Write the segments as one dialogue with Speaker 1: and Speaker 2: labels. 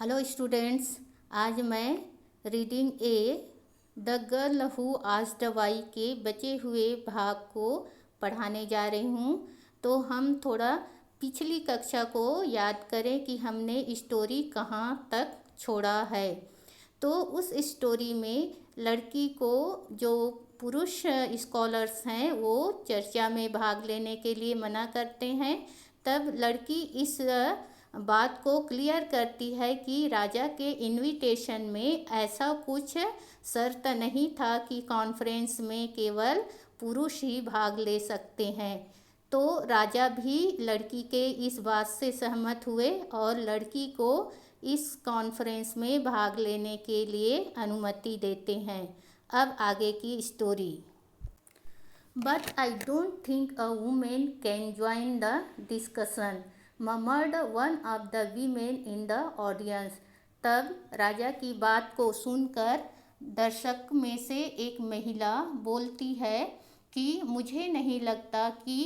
Speaker 1: Hello students. आज मैं reading a the girl who asked why के बचे हुए भाग को पढ़ाने जा रही हूँ। तो हम थोड़ा पिछली कक्षा को याद करें कि हमने स्टोरी कहाँ तक छोड़ा है। तो उस स्टोरी में लड़की को जो पुरुष स्कॉलर्स हैं वो चर्चा में भाग लेने के लिए मना करते हैं। तब लड़की इस बात को क्लियर करती है कि राजा के इनविटेशन में ऐसा कुछ शर्त नहीं था कि कॉन्फ्रेंस में केवल पुरुष ही भाग ले सकते हैं। तो राजा भी लड़की के इस बात से सहमत हुए और लड़की को इस कॉन्फ्रेंस में भाग लेने के लिए अनुमति देते हैं। अब आगे की story. But I don't think a woman can join the discussion, murmured one of the women in the audience. तब राजा की बात को सुनकर दर्शक में से एक महिला बोलती है कि मुझे नहीं लगता कि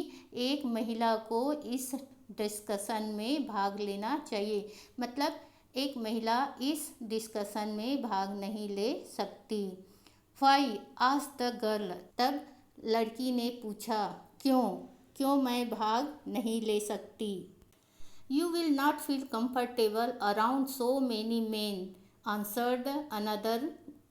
Speaker 1: एक महिला को इस डिस्कशन में भाग लेना चाहिए। मतलब एक महिला इस डिस्कशन में भाग नहीं ले सकती। Why asked the girl. तब लड़की ने पूछा क्यों क्यों मैं भाग नहीं ले सकती। You will not feel comfortable around so many man, answered another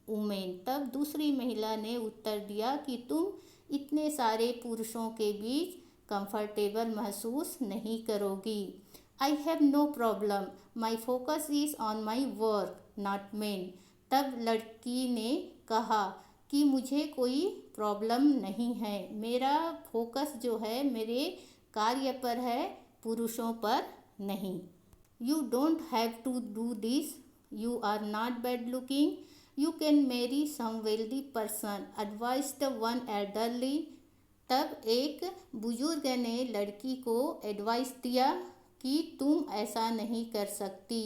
Speaker 1: women. तब दूसरी महिला ने उत्तर दिया कि तुम इतने सारे पुरुषों के बीच कंफर्टेबल महसूस नहीं करोगी। I have no problem, my focus is on my work not man. तब लड़की ने कहा कि मुझे कोई प्रॉब्लम नहीं है, मेरा फोकस जो है मेरे कार्य पर है, पुरुषों पर नहीं। You don't have to do this, you are not bad looking, you can marry some wealthy person, advised one elderly. तब एक बुजुर्ग ने लड़की को एडवाइस दिया कि तुम ऐसा नहीं कर सकती,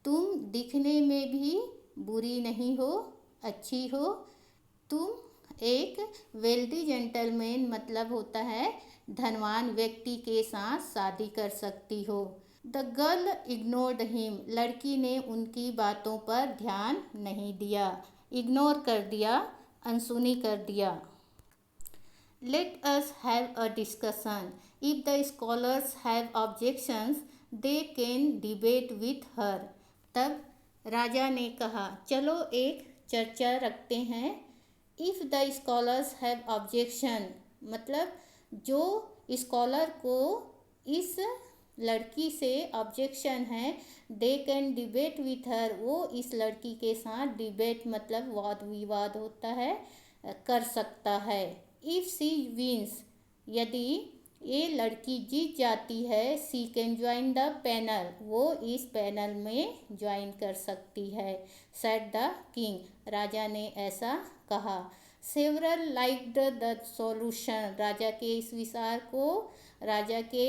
Speaker 1: तुम दिखने में भी बुरी नहीं हो, अच्छी हो, तुम एक वेल्दी जेंटलमैन मतलब होता है धनवान व्यक्ति के साथ शादी कर सकती हो। The girl ignored him. लड़की ने उनकी बातों पर ध्यान नहीं दिया, इग्नोर कर दिया, अनसुनी कर दिया। Let us have a discussion, if the scholars have objections they can debate with her. तब राजा ने कहा चलो एक चर्चा रखते हैं। If the scholars have objection मतलब जो स्कॉलर को इस लड़की से ऑब्जेक्शन है, they can debate with her, वो इस लड़की के साथ डिबेट मतलब वाद विवाद होता है, कर सकता है। इफ़ सी विंस, यदि ये लड़की जीत जाती है, सी कैन ज्वाइन द पैनल, वो इस पैनल में ज्वाइन कर सकती है। सेड द किंग, राजा ने ऐसा कहा। सेवरल लाइक्ड द सॉल्यूशन, राजा के इस विचार को, राजा के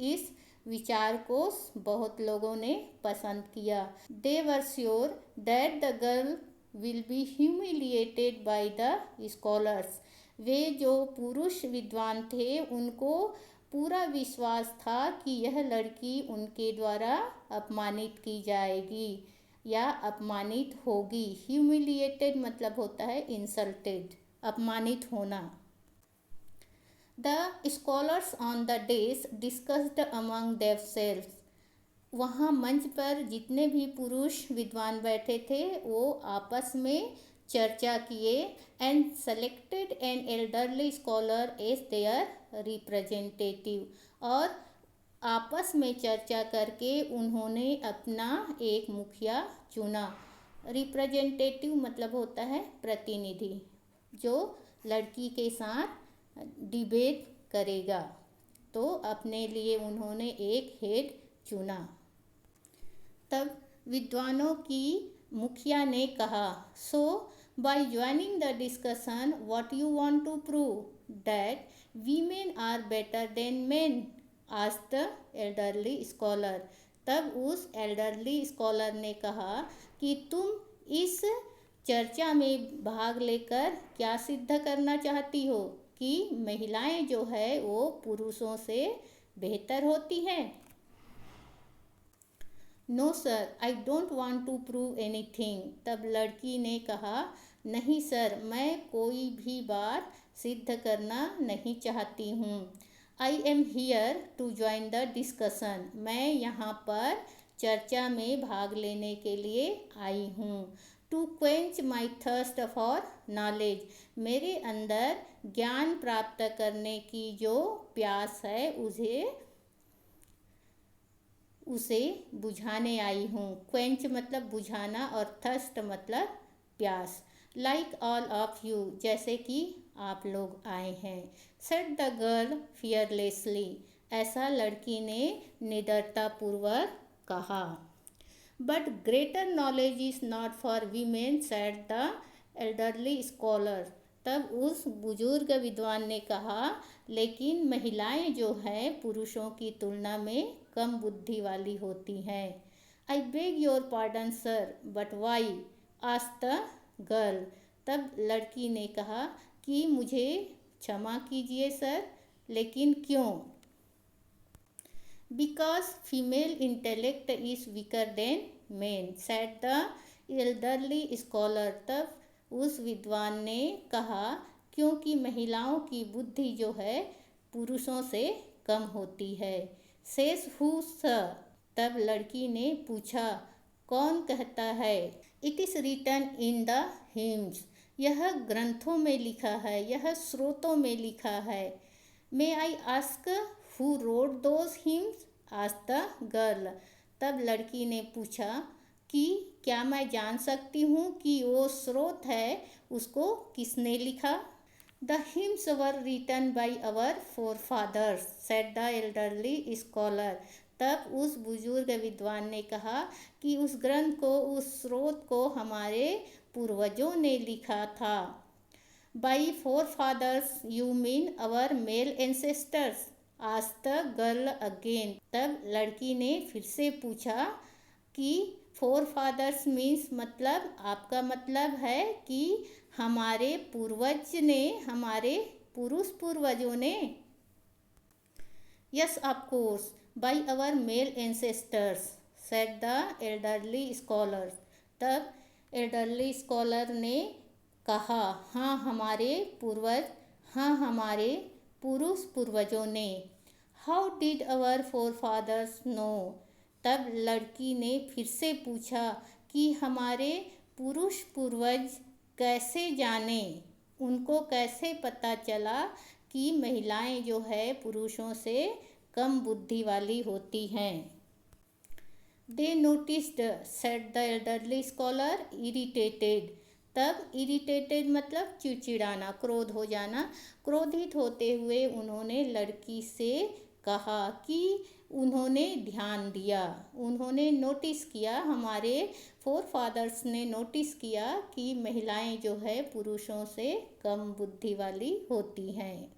Speaker 1: इस विचार को बहुत लोगों ने पसंद किया। They were sure that the girl will be humiliated by the scholars. वे जो पुरुष विद्वान थे उनको पूरा विश्वास था कि यह लड़की उनके द्वारा अपमानित की जाएगी या अपमानित होगी। ह्यूमिलिएटेड मतलब होता है इंसल्टेड, अपमानित होना। The scholars on the desk discussed among themselves. वहाँ मंच पर जितने भी पुरुष विद्वान बैठे थे वो आपस में चर्चा किए। And selected an elderly scholar as their representative, और आपस में चर्चा करके उन्होंने अपना एक मुखिया चुना। रिप्रेजेंटेटिव मतलब होता है प्रतिनिधि, जो लड़की के साथ डिबेट करेगा। तो अपने लिए उन्होंने एक हेड चुना। तब विद्वानों की मुखिया ने कहा, so by joining the discussion what you want to prove, that women are better than men, asked the elderly scholar. तब उस एल्डरली स्कॉलर ने कहा कि तुम इस चर्चा में भाग लेकर क्या सिद्ध करना चाहती हो कि महिलाएं जो है वो पुरुषों से बेहतर होती हैं। No sir, I don't want to prove anything. तब लड़की ने कहा, नहीं सर, मैं कोई भी बात सिद्ध करना नहीं चाहती हूँ। I am here to join the discussion. मैं यहाँ पर चर्चा में भाग लेने के लिए आई हूँ। To quench my thirst for knowledge. मेरे अंदर ज्ञान प्राप्त करने की जो प्यास है उसे बुझाने आई हूँ। क्वेंच मतलब बुझाना और थर्स्ट मतलब प्यास। लाइक ऑल ऑफ यू, जैसे कि आप लोग आए हैं। Said the girl fearlessly. ऐसा लड़की ने निडरतापूर्वक कहा। But greater knowledge is not for women, said the elderly scholar. तब उस बुजुर्ग विद्वान ने कहा, लेकिन महिलाएं जो हैं पुरुषों की तुलना में कम बुद्धि वाली होती हैं। I beg your pardon sir, but why, asked the girl. तब लड़की ने कहा कि मुझे क्षमा कीजिए सर, लेकिन क्यों? Because female intellect is weaker then main, said the elderly scholar. तब उस विद्वान ने कहा, क्योंकि महिलाओं की बुद्धि जो है पुरुषों से कम होती है। Says who sir? तब लड़की ने पूछा, कौन कहता है? It is written in the hymns. यह ग्रंथों में लिखा है, यह स्रोतों में लिखा है। May I ask who wrote those hymns? Asked the girl. तब लड़की ने पूछा कि क्या मैं जान सकती हूँ कि वो स्रोत है उसको किसने लिखा? The hymns were written by our forefathers, said the elderly scholar. तब उस बुजुर्ग विद्वान ने कहा कि उस ग्रंथ को, उस स्रोत को हमारे पूर्वजों ने लिखा था। By forefathers you mean our male ancestors? Asked the girl again. तब लड़की ने फिर से पूछा कि फोरफादर्स मीन्स मतलब आपका मतलब है कि हमारे पूर्वज ने, हमारे पुरुष पूर्वजों ने? Yes of course, by our male ancestors, said the elderly scholar. तब एल्डरली स्कॉलर ने कहा, हाँ हमारे पूर्वज, हाँ हमारे पुरुष पूर्वजों ने। How did our forefathers know? तब लड़की ने फिर से पूछा कि हमारे पुरुष पूर्वज कैसे जाने, उनको कैसे पता चला कि महिलाएं जो है पुरुषों से कम बुद्धि वाली होती हैं। They noticed, said the elderly scholar, irritated. तब इरिटेटेड मतलब चिड़चिड़ाना, क्रोध हो जाना। क्रोधित होते हुए उन्होंने लड़की से कहा कि उन्होंने ध्यान दिया, उन्होंने नोटिस किया, हमारे फोरफादर्स ने नोटिस किया कि महिलाएं जो है पुरुषों से कम बुद्धि वाली होती हैं।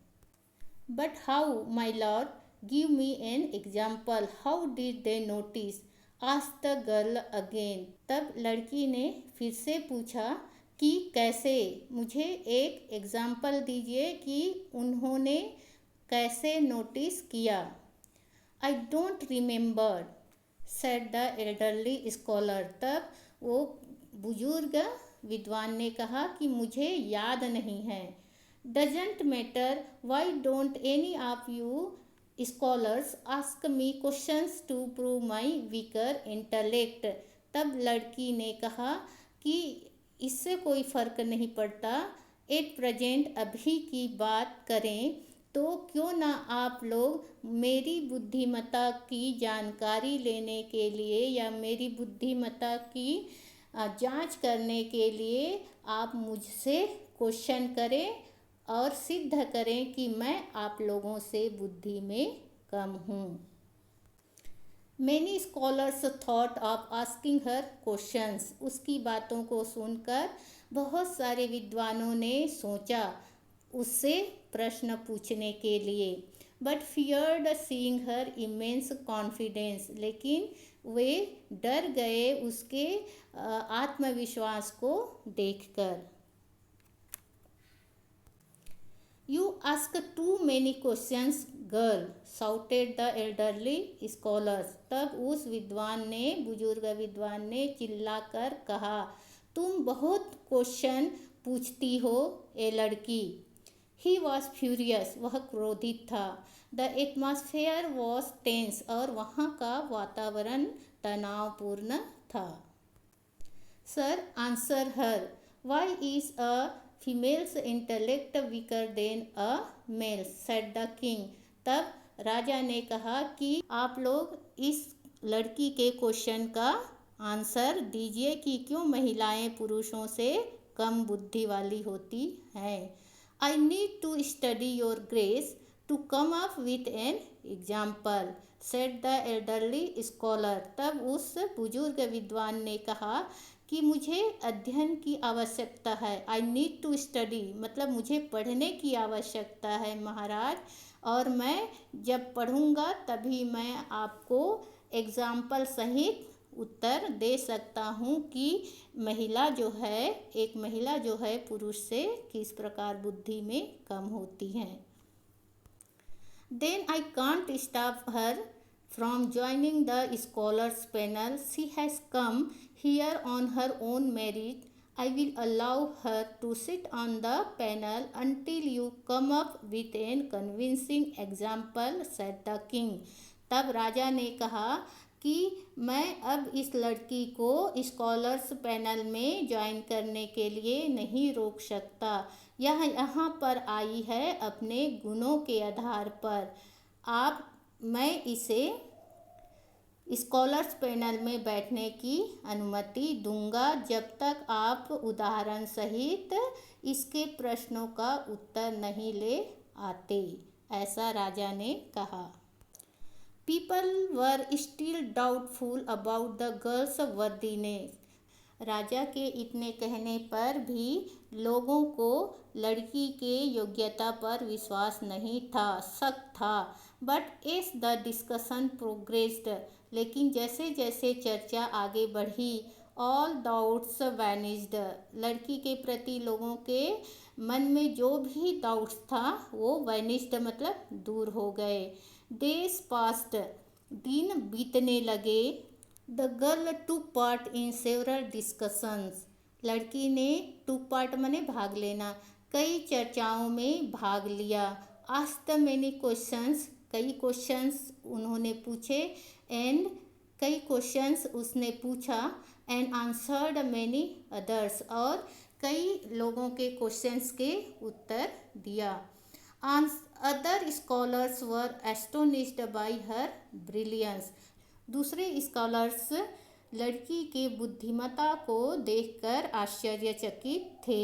Speaker 1: But how my lord, give me an example, how did they notice? Asked the girl again. तब लड़की ने फिर से पूछा कि कैसे, मुझे एक एग्जाम्पल दीजिए कि उन्होंने कैसे नोटिस किया। I don't remember, said the elderly scholar. तब वो बुजुर्ग विद्वान ने कहा कि मुझे याद नहीं है। Doesn't matter, why don't any of you scholars ask me questions to prove my weaker intellect? तब लड़की ने कहा कि इससे कोई फ़र्क नहीं पड़ता, एट प्रेजेंट अभी की बात करें तो क्यों ना आप लोग मेरी बुद्धिमत्ता की जानकारी लेने के लिए या मेरी बुद्धिमत्ता की जांच करने के लिए आप मुझसे क्वेश्चन करें और सिद्ध करें कि मैं आप लोगों से बुद्धि में कम हूँ। Many scholars thought of asking her questions. उसकी बातों को सुनकर बहुत सारे विद्वानों ने सोचा उससे प्रश्न पूछने के लिए। But feared seeing her immense confidence, लेकिन वे डर गए उसके आत्मविश्वास को देखकर। You ask too many questions girl, shouted the elderly scholars. तब उस विद्वान ने, बुजुर्ग विद्वान ने चिल्लाकर कहा, तुम बहुत क्वेश्चन पूछती हो ए लड़की। ही वॉज फ्यूरियस, वह क्रोधित था। द एटमॉस्फेयर वॉज टेंस, और वहाँ का वातावरण तनावपूर्ण था। Sir, answer her, why is a female's intellect weaker than a male, said the king. तब राजा ने कहा कि आप लोग इस लड़की के क्वेश्चन का आंसर दीजिए कि क्यों महिलाएं पुरुषों से कम बुद्धि वाली होती हैं। I need to study your grace to come up with an example, said the elderly scholar. तब उस बुजुर्ग विद्वान ने कहा कि मुझे अध्ययन की आवश्यकता है। आई नीड टू स्टडी मतलब मुझे पढ़ने की आवश्यकता है महाराज, और मैं जब पढ़ूंगा तभी मैं आपको एग्जाम्पल सहित उत्तर दे सकता हूँ कि महिला जो है, एक महिला जो है पुरुष से किस प्रकार बुद्धि में कम होती है। Then I can't stop her from joining the scholars panel. She has come here on her own merit. I will allow her to sit on the panel until you come up with a convincing example, said the king. तब राजा ने कहा कि मैं अब इस लड़की को स्कॉलर्स पैनल में ज्वाइन करने के लिए नहीं रोक सकता। यह यहाँ पर आई है अपने गुणों के आधार पर। मैं इसे स्कॉलर्स पैनल में बैठने की अनुमति दूंगा जब तक आप उदाहरण सहित इसके प्रश्नों का उत्तर नहीं ले आते, ऐसा राजा ने कहा। People were still doubtful about the girl's worthiness. राजा के इतने कहने पर भी लोगों को लड़की के योग्यता पर विश्वास नहीं था, शक था। But as the discussion progressed, लेकिन जैसे जैसे चर्चा आगे बढ़ी, ऑल डाउट्स वैनिस्ड, लड़की के प्रति लोगों के मन में जो भी डाउट्स था वो वैनिस्ड मतलब दूर हो गए। डेज पास्ट, दिन बीतने लगे। The girl took part in several discussions, लड़की ने टुक पार्ट माने भाग लेना, कई चर्चाओं में भाग लिया। आस्क्ड मैनी क्वेश्चंस, कई क्वेश्चंस उन्होंने पूछे। एंड, कई क्वेश्चंस उसने पूछा। एंड आंसर्ड मैनी अदर्स, और कई लोगों के क्वेश्चंस के उत्तर दिया। Other scholars were astonished by her brilliance, दूसरे स्कॉलर्स लड़की के बुद्धिमत्ता को देखकर आश्चर्यचकित थे।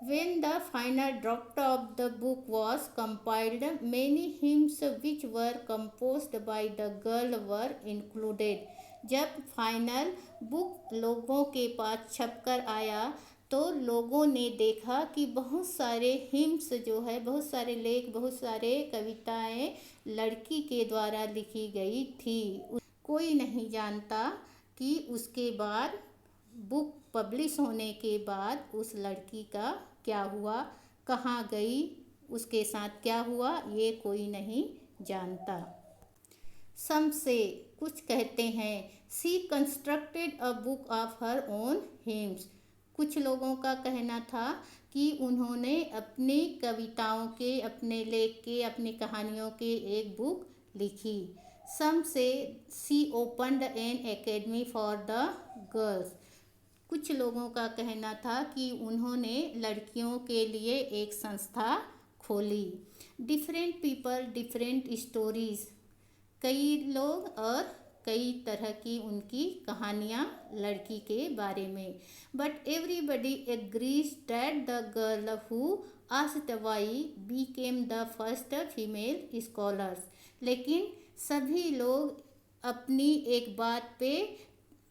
Speaker 1: When the final draft of the book was compiled, many hymns which were composed by the girl were included. जब फाइनल बुक लोगों के पास छपकर आया तो लोगों ने देखा कि बहुत सारे हिम्स जो है, बहुत सारे लेख, बहुत सारे कविताएं लड़की के द्वारा लिखी गई थी। कोई नहीं जानता कि उसके बाद बुक पब्लिश होने के बाद उस लड़की का क्या हुआ, कहाँ गई, उसके साथ क्या हुआ, ये कोई नहीं जानता। सम से, कुछ कहते हैं, she constructed a book of her own hymns, कुछ लोगों का कहना था कि उन्होंने अपनी कविताओं के, अपने लेख के, अपनी कहानियों के एक बुक लिखी। Some say she opened an academy for the girls, कुछ लोगों का कहना था कि उन्होंने लड़कियों के लिए एक संस्था खोली। डिफरेंट पीपल डिफरेंट स्टोरीज, कई लोग और कई तरह की उनकी कहानियाँ लड़की के बारे में। But everybody agrees that the girl who asked why Beckham the first female scholars, लेकिन सभी लोग अपनी एक बात पे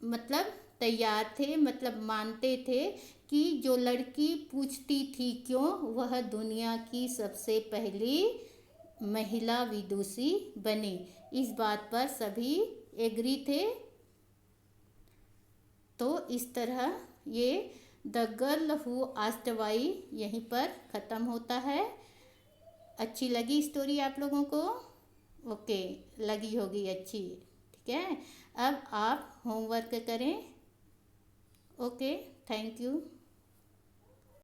Speaker 1: मतलब तैयार थे, मतलब मानते थे कि जो लड़की पूछती थी क्यों, वह दुनिया की सबसे पहली महिला विदुषी बनी। इस बात पर सभी एग्री थे। तो इस तरह ये the girl who asked why यहीं पर ख़त्म होता है। अच्छी लगी स्टोरी आप लोगों को? ओके, लगी होगी अच्छी। ठीक है, अब आप होमवर्क करें। Okay, thank you.